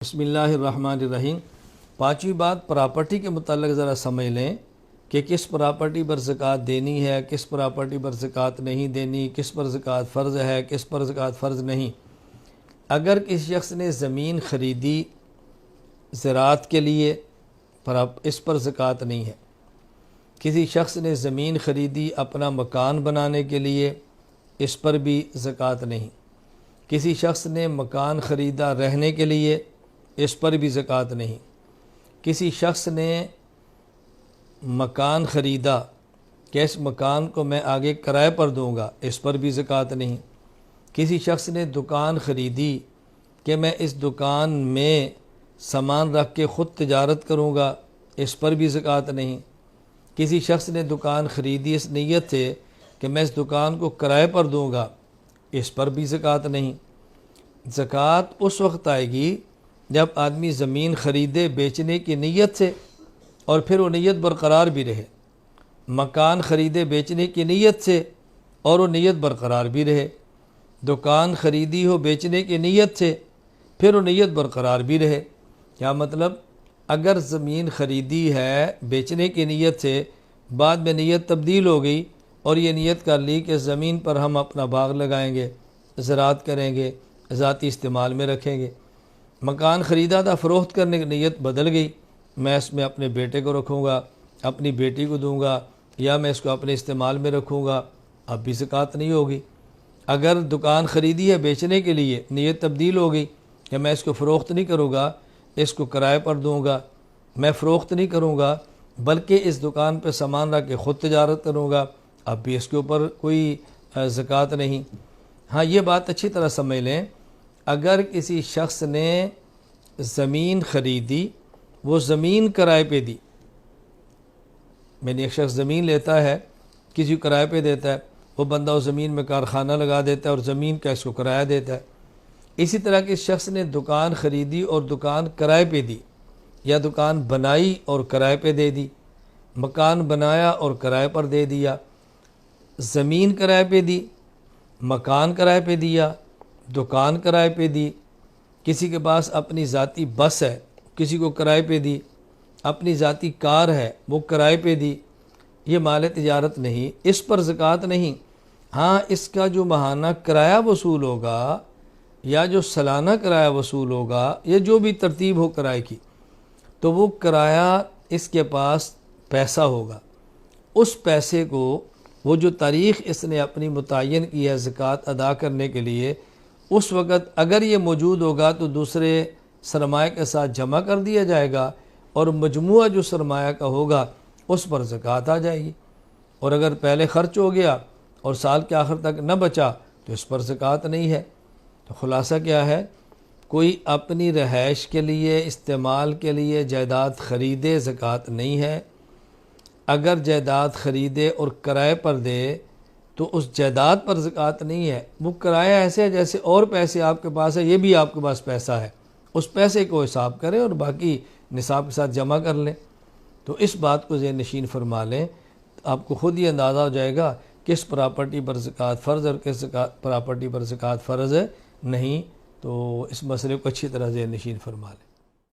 بسم اللہ الرحمن الرحیم۔ پانچویں بات پراپرٹی کے متعلق ذرا سمجھ لیں کہ کس پراپرٹی پر زکوٰۃ دینی ہے، کس پراپرٹی پر زکوٰۃ نہیں دینی، کس پر زکوٰۃ فرض ہے، کس پر زکوٰۃ فرض نہیں۔ اگر کسی شخص نے زمین خریدی زراعت کے لیے، اس پر زکوٰۃ نہیں ہے۔ کسی شخص نے زمین خریدی اپنا مکان بنانے کے لیے، اس پر بھی زکوٰۃ نہیں۔ کسی شخص نے مکان خریدا رہنے کے لیے، اس پر بھی زکوٰۃ نہیں۔ کسی شخص نے مکان خریدا کہ اس مکان کو میں آگے کرائے پر دوں گا، اس پر بھی زکوٰۃ نہیں۔ کسی شخص نے دکان خریدی کہ میں اس دکان میں سامان رکھ کے خود تجارت کروں گا، اس پر بھی زکوٰۃ نہیں۔ کسی شخص نے دکان خریدی اس نیت سے کہ میں اس دکان کو کرائے پر دوں گا، اس پر بھی زکوٰۃ نہیں۔ زکوٰۃ اس وقت آئے گی جب آدمی زمین خریدے بیچنے کی نیت سے اور پھر وہ نیت برقرار بھی رہے، مکان خریدے بیچنے کی نیت سے اور وہ نیت برقرار بھی رہے، دکان خریدی ہو بیچنے کی نیت سے پھر وہ نیت برقرار بھی رہے۔ کیا مطلب؟ اگر زمین خریدی ہے بیچنے کی نیت سے، بعد میں نیت تبدیل ہو گئی اور یہ نیت کر لی کہ زمین پر ہم اپنا باغ لگائیں گے، زراعت کریں گے، ذاتی استعمال میں رکھیں گے۔ مکان خریدا تھا، فروخت کرنے کی نیت بدل گئی، میں اس میں اپنے بیٹے کو رکھوں گا، اپنی بیٹی کو دوں گا، یا میں اس کو اپنے استعمال میں رکھوں گا، اب بھی زکوٰۃ نہیں ہوگی۔ اگر دکان خریدی ہے بیچنے کے لیے، نیت تبدیل ہو گئی کہ میں اس کو فروخت نہیں کروں گا، اس کو کرائے پر دوں گا، میں فروخت نہیں کروں گا بلکہ اس دکان پہ سامان رکھ کے خود تجارت کروں گا، اب بھی اس کے اوپر کوئی زکوٰۃ نہیں۔ ہاں، یہ بات اچھی طرح سمجھ لیں، اگر کسی شخص نے زمین خریدی، وہ زمین کرائے پہ دی، میں نے ایک شخص زمین لیتا ہے، کسی کو کرائے پہ دیتا ہے، وہ بندہ اس زمین میں کارخانہ لگا دیتا ہے اور زمین کا اس کو کرایہ دیتا ہے۔ اسی طرح کس شخص نے دکان خریدی اور دکان کرائے پہ دی، یا دکان بنائی اور کرائے پہ دے دی، مکان بنایا اور کرائے پر دے دیا، زمین کرائے پہ دی، مکان کرائے پہ دیا، دکان کرائے پہ دی، کسی کے پاس اپنی ذاتی بس ہے، کسی کو کرائے پہ دی، اپنی ذاتی کار ہے وہ کرائے پہ دی، یہ مال تجارت نہیں، اس پر زکوٰۃ نہیں۔ ہاں، اس کا جو ماہانہ کرایہ وصول ہوگا یا جو سالانہ کرایہ وصول ہوگا یا جو بھی ترتیب ہو کرائے کی، تو وہ کرایہ اس کے پاس پیسہ ہوگا، اس پیسے کو وہ جو تاریخ اس نے اپنی متعین کی ہے زکوٰۃ ادا کرنے کے لیے، اس وقت اگر یہ موجود ہوگا تو دوسرے سرمایہ کے ساتھ جمع کر دیا جائے گا اور مجموعہ جو سرمایہ کا ہوگا اس پر زکوٰۃ آ جائے گی، اور اگر پہلے خرچ ہو گیا اور سال کے آخر تک نہ بچا تو اس پر زکوٰۃ نہیں ہے۔ تو خلاصہ کیا ہے؟ کوئی اپنی رہائش کے لیے، استعمال کے لیے جائیداد خریدے، زکوٰۃ نہیں ہے۔ اگر جائیداد خریدے اور کرائے پر دے تو اس جائیداد پر زکوٰۃ نہیں ہے، وہ کرایہ ایسے ہے جیسے اور پیسے آپ کے پاس ہے، یہ بھی آپ کے پاس پیسہ ہے، اس پیسے کو حساب کریں اور باقی نصاب کے ساتھ جمع کر لیں۔ تو اس بات کو ذہن نشین فرما لیں، آپ کو خود ہی اندازہ ہو جائے گا کس پراپرٹی پر زکوٰۃ فرض اور کس پراپرٹی پر زکوٰۃ فرض نہیں۔ تو اس مسئلے کو اچھی طرح ذہن نشین فرما لیں۔